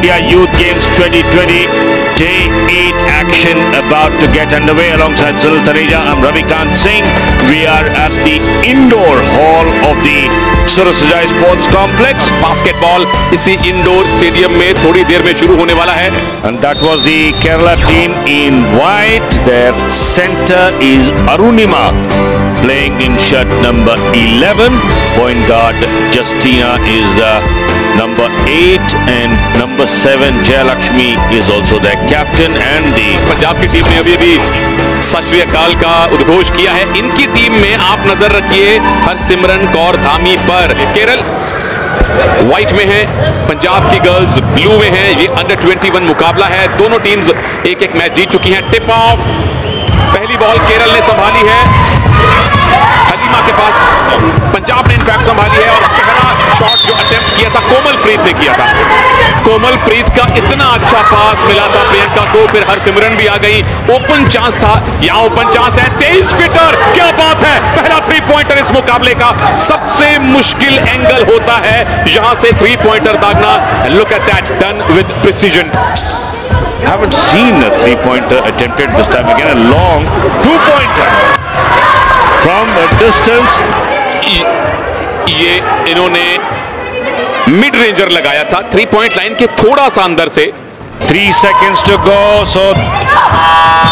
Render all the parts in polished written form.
India Youth Games 2020 Day 8 action about to get underway. Alongside Sunil Taneja, I'm Ravikant Singh. We are at the indoor hall of the Surasajai Sports Complex. Basketball इसी indoor stadium में थोड़ी देर में शुरू होने वाला है. And that was the Kerala team in white. Their center is Arunima, playing in shirt number 11. Point guard Justina is number 8 and number 7 Jayalakshmi is also their captain. And the Punjab की team ने अभी सत श्री अकाल का उद्घोष किया है. इनकी टीम में आप नजर रखिए हरसिमरन कौर धामी पर. केरल व्हाइट में है, पंजाब की गर्ल्स ब्लू में है. ये अंडर 21 मुकाबला है. दोनों टीम्स एक एक मैच जीत चुकी हैं. टिप ऑफ, पहली बॉल केरल ने संभाली है हलीमा के पास. पंजाब ने इनफैक्ट संभाली है और पहला शॉट जो अटेम्प्ट किया था कोमलप्रीत ने किया था. कोमलप्रीत का इतना अच्छा पास मिला था प्रियंका को, फिर हरसिमरन भी आ गई. ओपन चांस था, यहाँ ओपन चांस है. 23 फीटर, क्या बात है. पहला 3 पॉइंटर इस मुकाबले का. सबसे मुश्किल एंगल होता है यहां से 3 पॉइंटर दागना. Look at that, done with precision. haven't seen a 3-pointer attempted this time. Again a long 2-pointer from a distance. ये इन्होंने मिड रेंजर लगाया था 3 पॉइंट लाइन के थोड़ा सा अंदर से. 3 seconds to go, so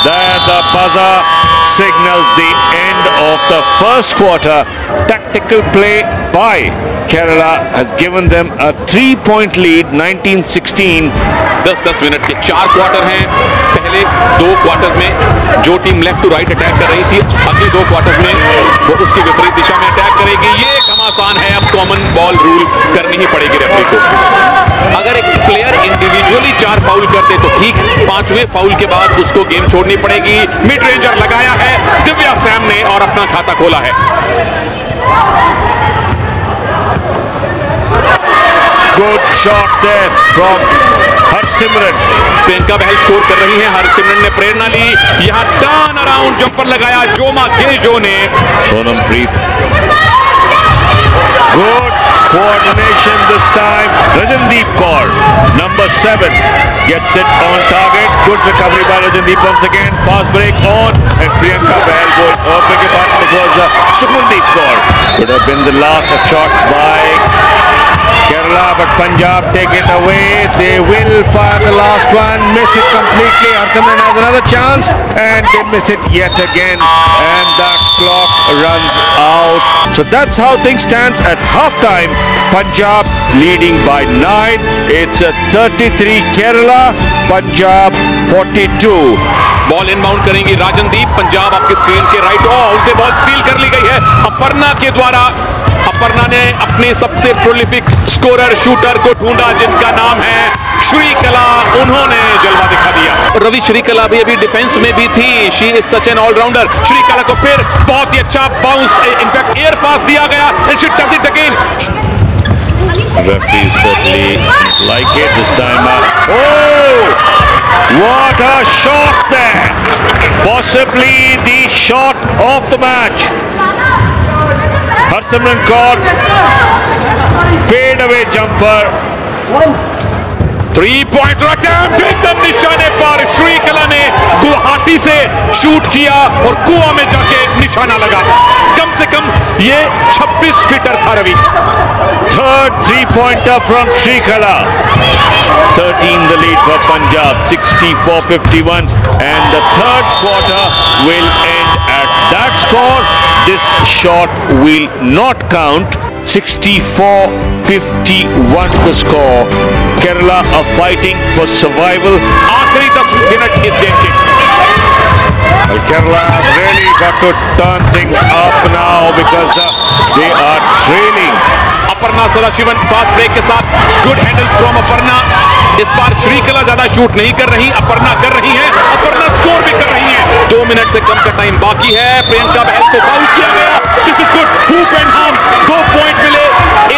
there the buzzer signals the end of the first quarter. Tactical play by Kerala has given them a 3-point lead. 19-16. 10-10 minute के 4 क्वार्टर हैं. पहले 2 क्वार्टर में जो team left to right attack कर रही थी, अगले 2 quarter में वो उसकी विपरीत दिशा में अटैक करेगी. ये घमासान है. अब कॉमन बॉल रूल करनी ही पड़ेगी रेफरी को. अगर एक प्लेयर इंडिविजुअली 4 फाउल करते तो ठीक, 5वें फाउल के बाद उसको गेम छोड़नी पड़ेगी. मिड रेंजर लगाया है दिव्या सैम ने और अपना खाता खोला है. Good shot there from Harsimran. Priyanka Bahl score कर रही है. हरसिमरन ने प्रेरणा ली. यहां टर्न अराउंड जंपर लगाया जोमा गेजो ने. Sonampreet. Good coordination this time. Rajandeep Kaur, number 7, gets it on target. Good recovery by Rajandeep once again. Fast break on, and Priyanka Bahal goes. Oh, beg your pardon, it was Sukhmandeep Kaur. Would have been the last shot by Kerala, but Punjab take it away. They will fire the last one, miss it completely. Harsimran has another chance, and they miss it yet again, and the clock runs out. So that's how things stands at halftime. Punjab leading by 9. It's a 33 Kerala, Punjab 42. Ball inbound करेंगी राजनदीप. पंजाब आपके screen के right. उनसे ball steel कर ली गई है अपर्णा के द्वारा. अपर्णा ने अपने सबसे प्रोलिफिक स्कोरर शूटर को ढूंढा जिनका नाम है श्रीकला. उन्होंने जलवा दिखा दिया. रवि श्रीकला भी अभी डिफेंस में भी थी. She is such an all rounder. Shrikala को फिर बहुत ही अच्छा बाउंस, इनफैक्ट एयर पास दिया गया. And she does it again. Referees certainly like it this time. Oh! What a shot there! Possibly the shot of the match. Harsimran Kaur, fade away jumper. 3-point attempt एकदम निशाने पर. श्रीकला ने गुवाहाटी से shoot किया और कुआं में जाके निशाना लगा. कम से कम ये 26 फीटर था. Ravi. Third 3-pointer from Shrikala. 13 the lead for Punjab, 64-51, and the third quarter will end at that score. This shot will not count. 64-51 the score. Kerala are fighting for survival. आखिरी 10 मिनट इस game के. Well, Kerala have really got to turn things up now because they are trailing. Aparna Sadasivan fast break के साथ. Good handle from Aparna. इस बार श्रीकला ज्यादा shoot नहीं कर रही, अपर्णा कर रही है. अपर्णा स्कोर भी कर रही है. 2 मिनट से कम का टाइम बाकी है. प्रियंका बहल को फाउल किया गया. This is good. Hoop and harm. 2 point मिले.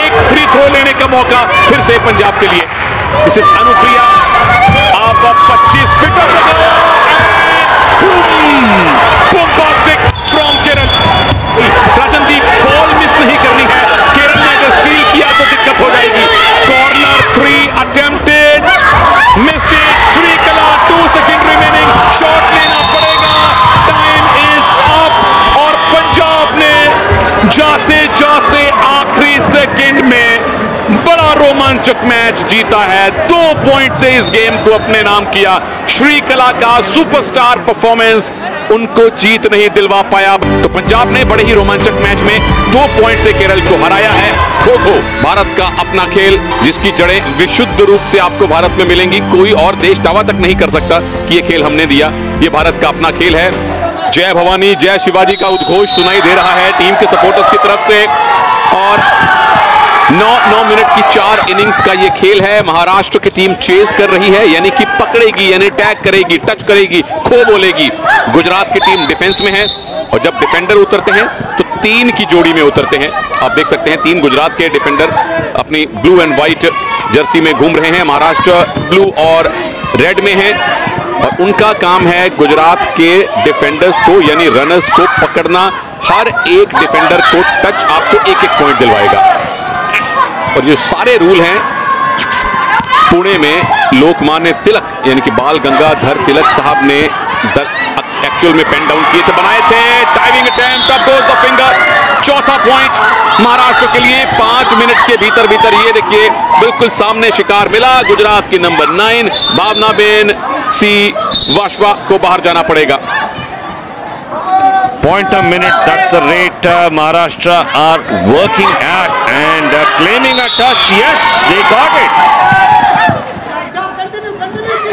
एक फ्री थ्रो लेने का मौका फिर से पंजाब के लिए. This is Anupriya. अब 25 footer bombastic from Kerala. Rajandeep ball miss नहीं करनी है. केरल ने अगर स्टील किया तो दिक्कत हो जाएगी. Corner 3 attempted. जाते आखिरी सेकंड में बड़ा रोमांचक मैच जीता है। 2 पॉइंट से इस गेम को अपने नाम किया। श्रीकला का सुपरस्टार परफॉर्मेंस उनको जीत नहीं दिलवा पाया। तो पंजाब ने बड़े ही रोमांचक मैच में 2 पॉइंट से केरल को हराया है। खो खो भारत का अपना खेल, जिसकी जड़ें विशुद्ध रूप से आपको भारत में मिलेंगी। कोई और देश दावा तक नहीं कर सकता कि ये खेल हमने दिया। ये भारत का अपना खेल है। जय भवानी जय शिवाजी का उद्घोष सुनाई दे रहा है टीम के सपोर्टर्स की तरफ से। और 9 मिनट की 4 इनिंग्स का ये खेल है। महाराष्ट्र की टीम चेस कर रही है, यानी कि पकड़ेगी, यानी टैग करेगी, टच करेगी, खो बोलेगी। गुजरात की टीम डिफेंस में है और जब डिफेंडर उतरते हैं तो 3 की जोड़ी में उतरते हैं। आप देख सकते हैं 3 गुजरात के डिफेंडर अपनी ब्लू एंड व्हाइट जर्सी में घूम रहे हैं। महाराष्ट्र ब्लू और रेड में है और उनका काम है गुजरात के डिफेंडर्स को, यानी रनर्स को पकड़ना। हर एक डिफेंडर को टच आपको 1-1 पॉइंट दिलवाएगा। और ये सारे रूल हैं पुणे में लोकमान्य तिलक, यानी कि बाल गंगाधर तिलक साहब ने एक्चुअल में पेन डाउन किए थे, बनाए थे। डाइविंग अटेम्प्ट, अब गोज द फिंगर। चौथा पॉइंट महाराष्ट्र के लिए। 5 मिनट के भीतर भीतर ये देखिए बिल्कुल सामने शिकार मिला। गुजरात की नंबर 9 भावनाबेन सी वाशवा को बाहर जाना पड़ेगा। Point a minute, that's the rate Maharashtra are working at, and claiming a touch. Yes, they got it.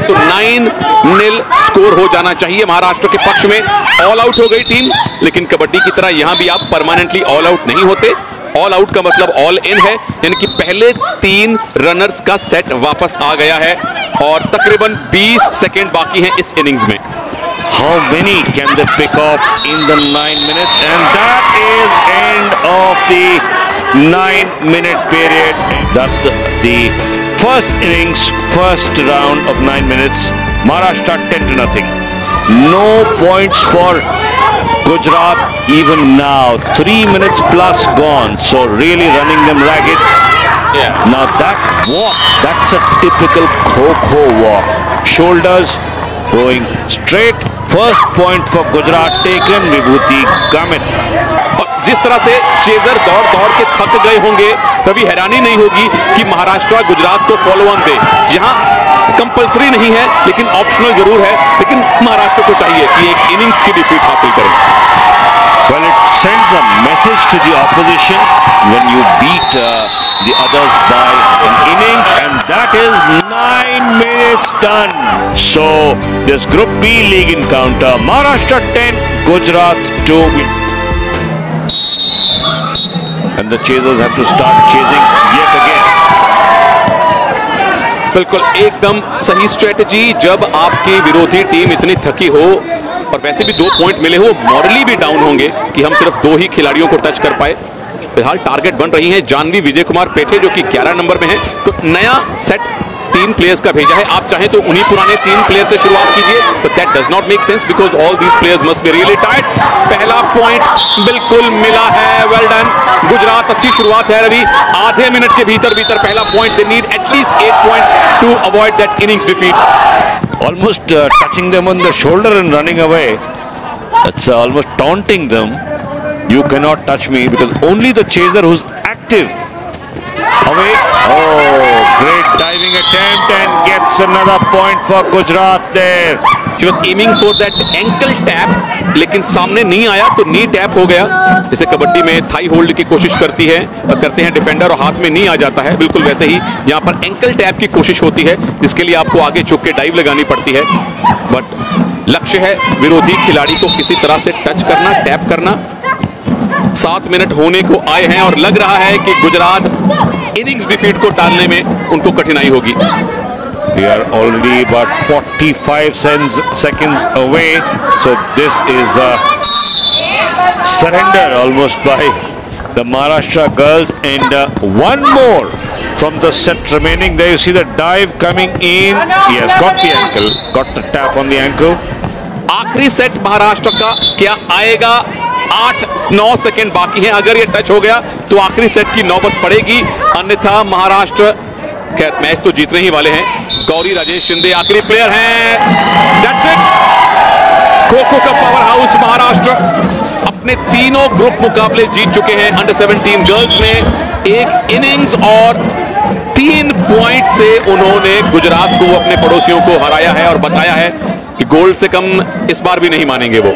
तो 9-0 स्कोर हो जाना चाहिए महाराष्ट्र के पक्ष में। ऑल आउट हो गई टीम, लेकिन कबड्डी की तरह यहां भी आप परमानेंटली ऑल आउट नहीं होते। ऑल आउट का मतलब ऑल इन है, यानी कि पहले 3 रनर्स का सेट वापस आ गया है और तकरीबन 20 सेकेंड बाकी हैं इस इनिंग्स में। How many can they pick off in the 9 minutes? And that is end of the 9-minute period. That's the first innings, first round of 9 minutes. Maharashtra 10-0. No points for Gujarat even now. 3 minutes plus gone. So really running them ragged. Yeah. Now that walk, that's a typical Kho walk. Shoulders going straight. First point for Gujarat taken, Vibhuti Gamit. और जिस तरह से chaser दौड़ के थक गए होंगे, कभी हैरानी नहीं होगी कि महाराष्ट्र गुजरात को फॉलो ऑन दे। यहाँ कंपल्सरी नहीं है, लेकिन ऑप्शनल जरूर है। लेकिन महाराष्ट्र को चाहिए कि एक इनिंग्स की डिफीट हासिल करें। Well, it sends a message to the opposition when you beat the others by an innings, and that is 9 minutes done. So this Group B league encounter, Maharashtra 10, Gujarat 2. And the chasers have to start chasing yet again. बिल्कुल एकदम सही strategy. जब आपकी विरोधी team इतनी थकी हो और वैसे भी 2 पॉइंट मिले हो, मॉरली भी डाउन होंगे कि हम सिर्फ 2 ही खिलाड़ियों को टच कर पाए। फिलहाल टारगेट बन रही है जानवी विजय कुमार पेठे, जो कि 11 नंबर में है। तो नया सेट 3 प्लेयर्स का भेजा है। आप चाहें तो उन्हीं पुराने 3 प्लेयर से शुरुआत कीजिए, तो that does not make sense because all these players must be really tight. पहला पॉइंट बिल्कुल मिला है, वेल डन। गुजरात अच्छी शुरुआत है रवि। आधे मिनट के भीतर भीतर पहला point. They need at least 8 points to avoid that innings defeat. Almost touching them on the shoulder and running away. That's almost taunting them. You cannot touch me, because only the chaser who's active. Away. Oh, great diving attempt and gets another point for Gujarat there. She was aiming for that ankle tap, लेकिन सामने नहीं आया तो नी tap हो गया। जैसे कबड्डी में Thai hold की कोशिश करते हैं डिफेंडर और हाथ में नहीं आ जाता है, बिल्कुल वैसे ही यहाँ पर एंकल टैप की कोशिश होती है, जिसके लिए आपको आगे झुक के डाइव लगानी पड़ती है। बट लक्ष्य है विरोधी खिलाड़ी को किसी तरह से टच करना, टैप करना। 7 मिनट होने को आए हैं और लग रहा है कि गुजरात इनिंग्स डिफीट को टालने में उनको कठिनाई होगी। We are already about 45 seconds away, so this is a surrender almost by the Maharashtra girls, and one more from the set remaining. There you see the dive coming in. Yes, got the ankle, got the tap on the ankle. आखिरी set Maharashtra का क्या आएगा? 8-9 second बाकी हैं। अगर ये touch हो गया तो आखिरी सेट की नौबत पड़ेगी, अन्यथा महाराष्ट्र खैर मैच तो जीतने ही वाले हैं। गौरी राजेश शिंदे आखिरी प्लेयर हैं। That's it. खो खो का पावर हाउस महाराष्ट्र अपने तीनों ग्रुप मुकाबले जीत चुके हैं। अंडर 17 गर्ल्स में एक इनिंग्स और 3 पॉइंट से उन्होंने गुजरात को, अपने पड़ोसियों को हराया है और बताया है कि गोल्ड से कम इस बार भी नहीं मानेंगे वो।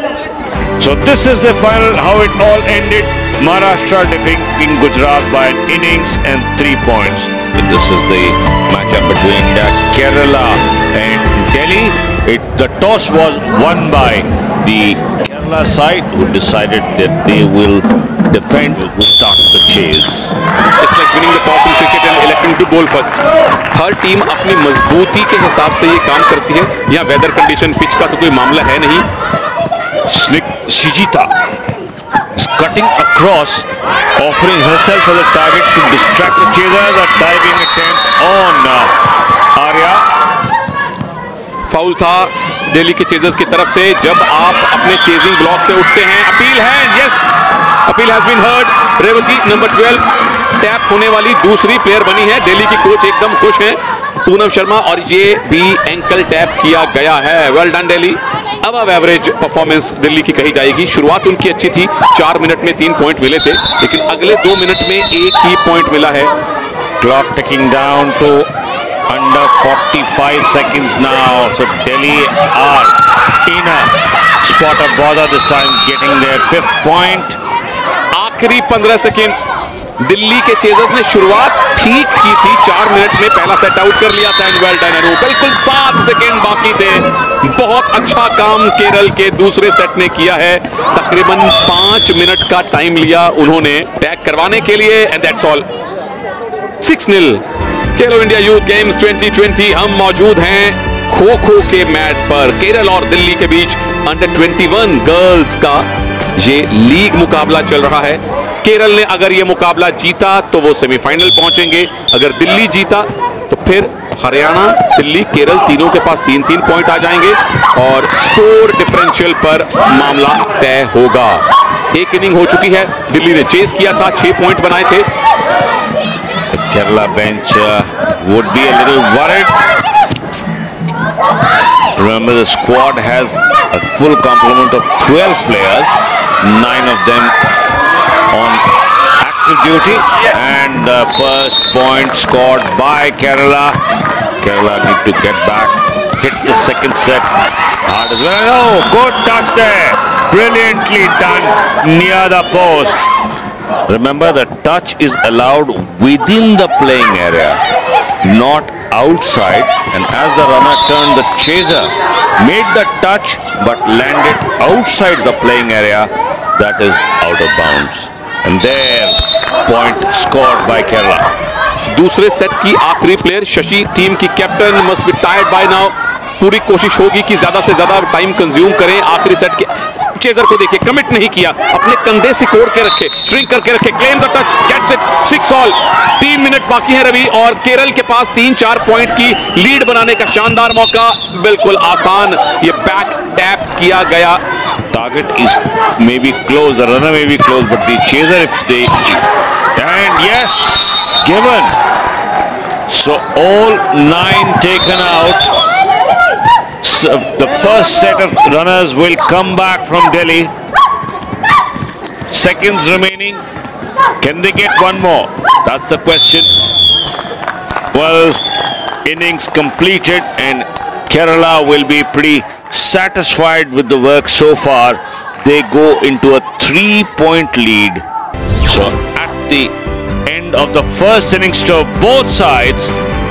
So this is the final, how it all ended. Maharashtra defeating Gujarat by an innings and 3 points. This is the matchup between Kerala and Delhi. The toss was won by the Kerala side, who decided that they will defend, will start the chase. It's like winning the toss in cricket and electing to bowl first. Her team अपनी मजबूती के हिसाब से ये काम करती है। यहाँ वेदर कंडीशन, पिच का तो कोई मामला है नहीं। Shijita is cutting across, offering herself as a target to distract the chasers. A diving attempt on Arya. Foul था दिल्ली के चेजर्स की तरफ से। जब आप अपने चेजिंग ब्लॉक से उठते हैं, अपील है, yes, appeal has been heard. Revathi number 12 tap होने वाली दूसरी प्लेयर बनी है। दिल्ली की कोच एकदम खुश हैं, पूनम शर्मा, और ये भी एंकल टैप किया गया है। Well done Delhi. अब एवरेज परफॉर्मेंस दिल्ली की कही जाएगी। शुरुआत उनकी अच्छी थी, 4 मिनट में 3 पॉइंट मिले थे, लेकिन अगले 2 मिनट में एक ही पॉइंट मिला है। Clock ticking down to under 45 seconds now. So Delhi are in a spot of bother this time, getting their 5th point. आखिरी 15 सेकंड दिल्ली के चेजर्स ने शुरुआत ठीक की थी, 4 मिनट में पहला सेट आउट कर लिया था। वेल डन, बिल्कुल 7 सेकंड बाकी थे। बहुत अच्छा काम केरल के दूसरे सेट ने किया है। तकरीबन 5 मिनट का टाइम लिया उन्होंने टैग करवाने के लिए, and that's all. 6-0 Khelo India youth games 2020। हम मौजूद हैं खो खो के मैच पर। केरल और दिल्ली के बीच अंडर 21 गर्ल्स का ये लीग मुकाबला चल रहा है। केरल ने अगर ये मुकाबला जीता तो वो सेमीफाइनल पहुंचेंगे। अगर दिल्ली जीता तो फिर हरियाणा, दिल्ली, केरल तीनों के पास 3-3 पॉइंट आ जाएंगे और स्कोर डिफरेंशियल पर मामला तय होगा। एक इनिंग हो चुकी है, दिल्ली ने चेस किया था, 6 पॉइंट बनाए थे। Kerala bench would be a little worried. Remember, the squad has a full complement of 12 players, 9 of them on active duty, and the first point scored by Kerala. Kerala need to get back, hit the second set hard as well. Oh, good touch there, brilliantly done near the post. Remember, the touch is allowed within the playing area, not outside, and as the runner turned, the chaser made the touch but landed outside the playing area. That is out of bounds, and there, point scored by Kerala. दूसरे set की आखिरी player Shashi, team की captain, must be tired by now. पूरी कोशिश होगी कि ज्यादा से ज्यादा टाइम कंज्यूम करें। आखिरी सेट के चेजर को देखिए, कमिट नहीं किया, अपने कंधे सिकोड़ के रखे, श्रिंक करके रखे, claims the touch, gets it, 6 all. 3 मिनट बाकी है रवि, और केरल के पास 3-4 पॉइंट की लीड बनाने का शानदार मौका। बिल्कुल आसान ये बैक टैप किया गया। Target is maybe close, the runner may be close, but the chaser, if they, and yes, given. So all 9 taken out. So the first set of runners will come back from Delhi. Seconds remaining. Can they get one more? That's the question. Well, innings completed, and Kerala will be pretty satisfied with the work so far. They go into a 3-point lead. So at the end of the first innings to both sides,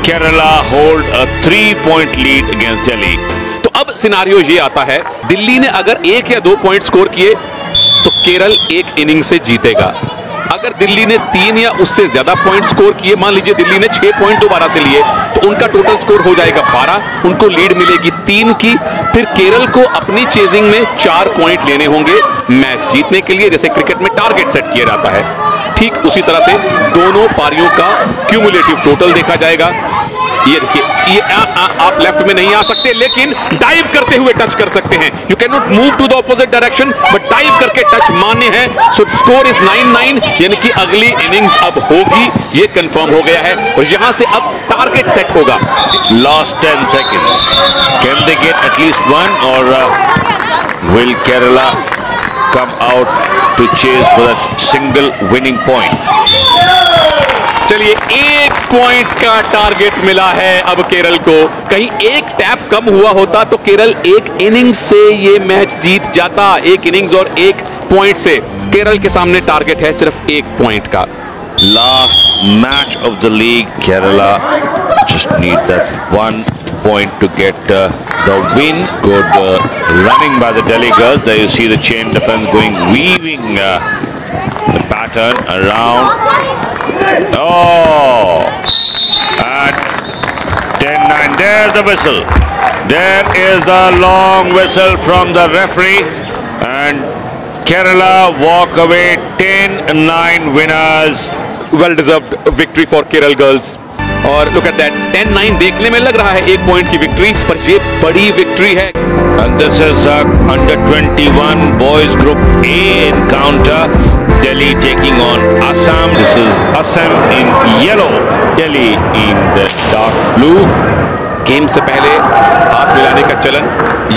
Kerala hold a 3-point lead against Delhi. तो अब scenario ये आता है, दिल्ली ने अगर 1 या 2 point score किए तो केरल एक इनिंग से जीतेगा। अगर दिल्ली ने 3 या उससे ज्यादा पॉइंट स्कोर किए, मान लीजिए दिल्ली ने 6 पॉइंट दोबारा से लिए, तो उनका टोटल स्कोर हो जाएगा 12, उनको लीड मिलेगी 3 की। फिर केरल को अपनी चेजिंग में 4 पॉइंट लेने होंगे मैच जीतने के लिए, जैसे क्रिकेट में टारगेट सेट किया जाता है। ठीक उसी तरह से दोनों पारियों का क्यूमुलेटिव टोटल देखा जाएगा। ये देखिए, ये आप लेफ्ट में नहीं आ सकते, लेकिन डाइव करते हुए टच कर सकते हैं। You can not move to the opposite direction, but dive करके टच मान्य है। सो स्कोर इज 9-9, यानी कि अगली इनिंग्स अब होगी, ये कंफर्म हो गया है, और यहां से अब टारगेट सेट होगा। Last 10 seconds. Can they get at least one, or Will Kerala come out to chase for that single winning point? चलिए 1 पॉइंट का टारगेट मिला है अब केरल को। कहीं एक टैप कम हुआ होता तो केरल एक इनिंग्स से ये मैच जीत जाता। एक इनिंग्स और 1 पॉइंट से केरल के सामने टारगेट है सिर्फ 1 पॉइंट का। Last match of the league, Kerala just need that 1 point to get the win. Good running by the Delhi girls. There you see the chain defense going, weaving the pattern around. Oh, and 10-9. There's the whistle. There is the long whistle from the referee, and Kerala walk away 10-9 winners. Well deserved victory for Kerala girls. और look at that, 10-9 देखने में लग रहा है 1 point की victory, पर ये बड़ी विक्ट्री है। And this is under 21 boys group A encounter. Delhi taking on Assam. This is Assam in yellow, Delhi in the dark blue. Game से पहले हाथ मिलाने का चलन,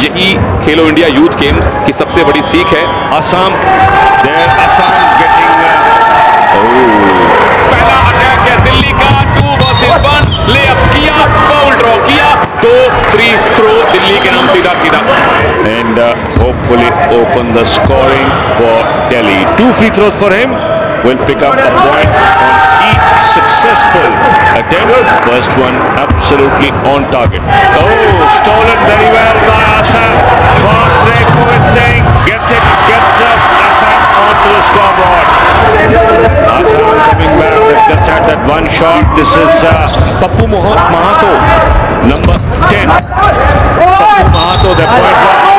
यही खेलो इंडिया यूथ गेम्स की सबसे बड़ी सीख है। Assam, there Assam getting पहला अटैक है दिल्ली का, 2 versus 1, ले अप किया, फाउल ड्रॉ किया, 2 फ्री थ्रो दिल्ली के नाम सीधा सीधा। And hopefully open the scoring for Delhi. 2 free throws for him. Will pick up a point on each successful attempt. First one absolutely on target. Oh, stolen very well by Assam. Fast break, Mohit Singh gets it, gets us Assam onto the scoreboard. Assam coming back. They've just had that one shot. This is Pappu Mahato, number 10. Pappu Mahato, the point guard.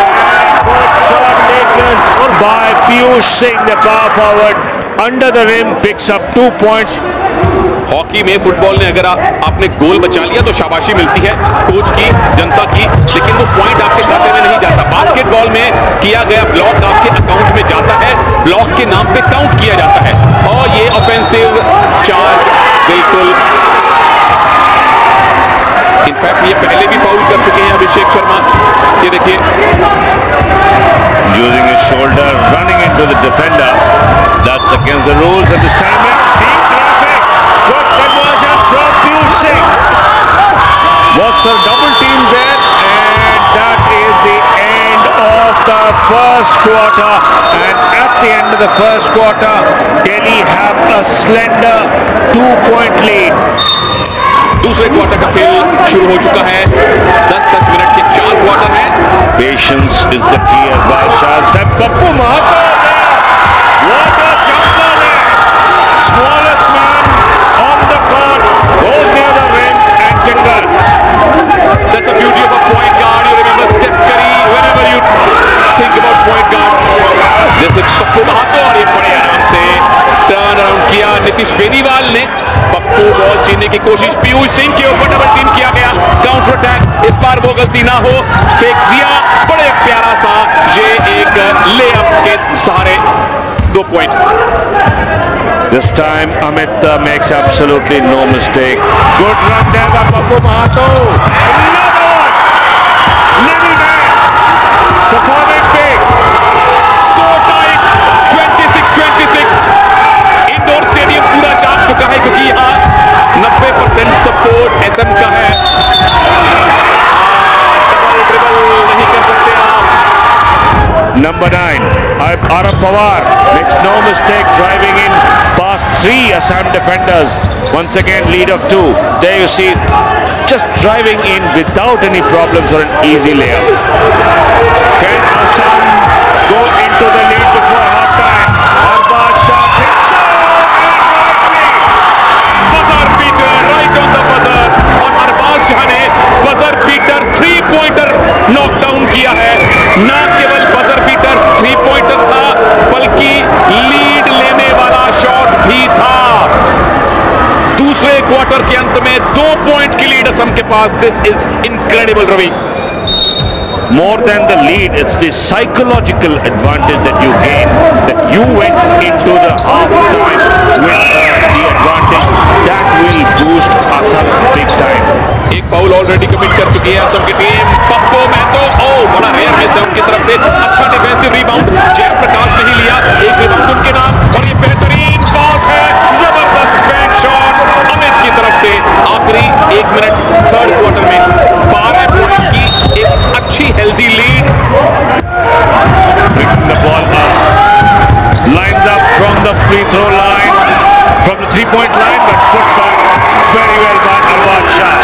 Good shot taken by Piyush Singh, the power forward. Under the rim, picks up 2 points. Hockey में, football में अगर आपने गोल बचा लिया तो शाबाशी मिलती है कोच की, जनता की, लेकिन वो पॉइंट आपके खाते में नहीं जाता। बास्केटबॉल में किया गया ब्लॉक आपके अकाउंट में जाता है, ब्लॉक के नाम पे काउंट किया जाता है। और ये ऑफेंसिव चार्ज बिल्कुल, इनफैक्ट ये पहले भी फाउल कर चुके हैं अभिषेक शर्मा। ये देखिए, using his shoulder, running into the defender. That's against the rules at this time. Deep traffic. Good conversion from Piyush Singh. Was a double team there, and that is the end of the first quarter. And at the end of the first quarter, Delhi have a slender 2-point lead. दूसरे quarter का खेल शुरू हो चुका है। 10-10 minute के 4 quarter हैं। Patience is the key as Baisha's step. Pappu Mahato there. What a jumper there. Smallest man on the court. Goes near the rim and converts. That's the beauty of a point guard. You remember Steph Curry whenever you think about point guards. This is Pappu Mahato और ये बड़े आराम से turn around किया नीतीश बेनीवाल ने। Pappu ball छीनने की कोशिश, पीयूष सिंह के ऊपर डबल टीम किया गया, काउंटर अटैक, इस बार वो गलती ना हो, फेंक दिया, बड़े प्यारा सा ये एक लेअप के सहारे 2 point. This time Amit makes absolutely no mistake. Good run there by Pappu Mahato. Another one. Little man performing big. Score time 26-26। Indoor stadium पूरा जाग चुका है क्योंकि यहाँ 90% सपोर्ट एसएम का है। डबल ड्रिबल नहीं कर सकते आप। Number 9, Arav Pawar makes no mistake driving in past 3 Assam defenders. Once again, lead of 2. There you see, just driving in without any problems or an easy layup. Can Assam go into the lead before halftime? Arbaz Shah hits buzzer beater, right on the buzzer, और अरबाज शाह ने buzzer beater 3-पॉइंटर knockdown किया है। ना केवल buzzer beater 3-पॉइंटर था, बल्कि lead लेने वाला शॉट भी था। दूसरे क्वार्टर के अंत में 2 पॉइंट की लीड असम के पास। This is incredible Ravi. more than the lead, it's the psychological advantage that you gain, that you went into the half time with the advantage. That will boost Assam big time. एक foul already commit कर चुकी है असम की team. Pappu Mahato, ओह बड़ा rare miss है उनकी तरफ से। अच्छा डिफेंसिव रिबाउंड जयप्रकाश ने ही लिया, एक रिबाउंड उनके नाम, और ये बेहतरीन पास है, जबरदस्त बैंक शॉट अमित की तरफ से। आखिरी 1 मिनट थर्ड क्वार्टर में 12 पॉइंट की एक अच्छी healthy lead. The ball up, lines up from the free throw line, from the 3-point line, but put back very well by Arwad Shah.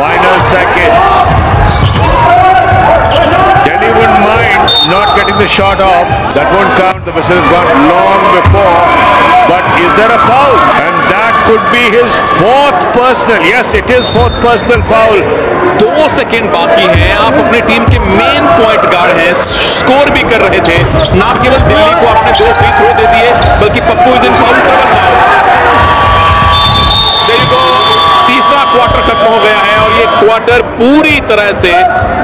Final seconds. Delhi wouldn't mind not getting the shot off. That won't count. The whistle has gone long before. But is there a foul? And that could be his 4th personal. Yes, it is 4th personal foul. 2 second बाकी हैं। आप अपनी team के main point guard हैं, score भी कर रहे थे। ना केवल दिल्ली को आपने 2 फ्री थ्रो दे दिए, बल्कि Pappu is in foul trouble now. There you go, तीसरा क्वार्टर खत्म हो गया है और ये क्वार्टर पूरी तरह से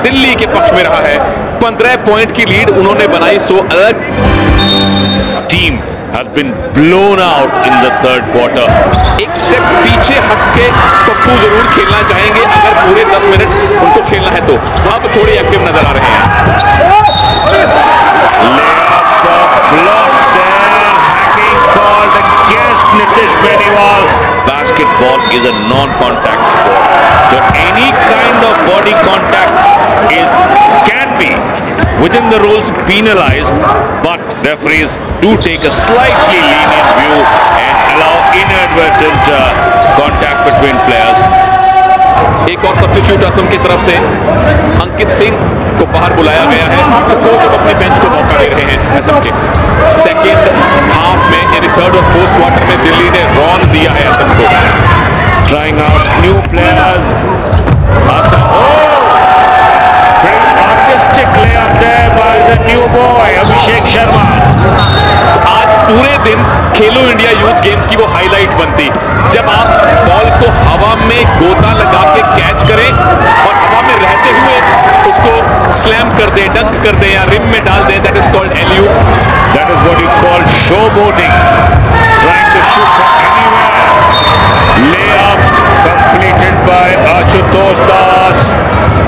दिल्ली के पक्ष में रहा है। 15 पॉइंट की लीड उन्होंने बनाई। सो अलग Team has been blown out in the third quarter. एक स्टेप पीछे हट के पप्पू जरूर खेलना चाहेंगे अगर पूरे 10 मिनट उनको खेलना है तो। अब थोड़े एक्टिव नजर आ रहे हैं। Layup the block there, hacking called against Nitish Beniwal. Basketball is a non-contact sport, so any kind of body contact can be within the rules penalized, but referees do take a slightly lenient view and allow inadvertent contact between players. एक और substitute Assam की तरफ से अंकित सिंह को बाहर बुलाया गया है, तो कोच अब अपने बेंच को मौका दे रहे हैं असम के। सेकेंड हाफ में यानी थर्ड और फोर्थ क्वार्टर में दिल्ली ने रॉन दिया है असम को। Trying out new players. Assam. Very artistic layup there by the new boy Abhishek Sharma. आज पूरे दिन खेलो इंडिया यूथ गेम्स की वो हाईलाइट बनती जब आप बॉल को हवा में गोता लगा के कैच करें और हवा में रहते हुए उसको स्लैम कर दें, डंक कर दें या रिम में डाल दें। That is called LU. That is what you call showboating. Trying to shoot from anywhere. Layup completed by Ashutosh Das.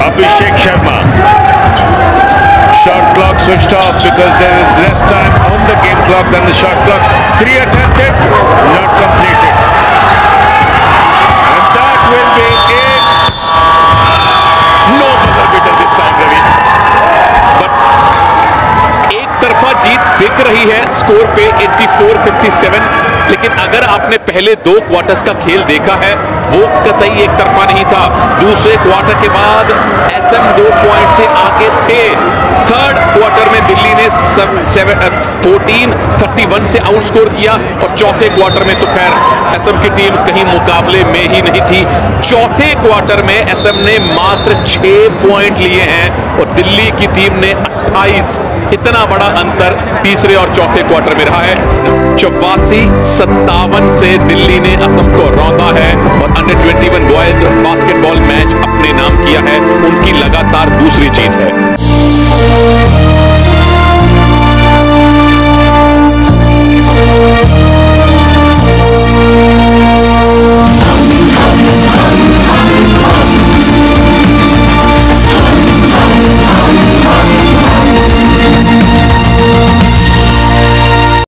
Abhishek Sharma. Shot clock switched off because there is less time on the game clock than the shot clock. 3 attempted, not completed. And that will be it. No buzzer beater this time, Ravi. But एक तरफा जीत दिख रही है score पे 84-57, लेकिन अगर आपने पहले 2 क्वार्टर्स का खेल देखा है वो कतई एक तरफा नहीं था। दूसरे क्वार्टर के बाद एसएम 2 पॉइंट से आगे थे। थर्ड क्वार्टर में दिल्ली ने 14-31 से आउटस्कोर किया और चौथे क्वार्टर में तो खैर एसएम की टीम कहीं मुकाबले में ही नहीं थी। चौथे क्वार्टर में एसएम ने मात्र 6 पॉइंट लिए हैं और दिल्ली की टीम ने 28। इतना बड़ा अंतर तीसरे और चौथे क्वार्टर में रहा है। 84-57 से दिल्ली ने असम को रौंदा है और अंडर 21 बॉयज बास्केटबॉल मैच अपने नाम किया है। उनकी लगातार दूसरी जीत है।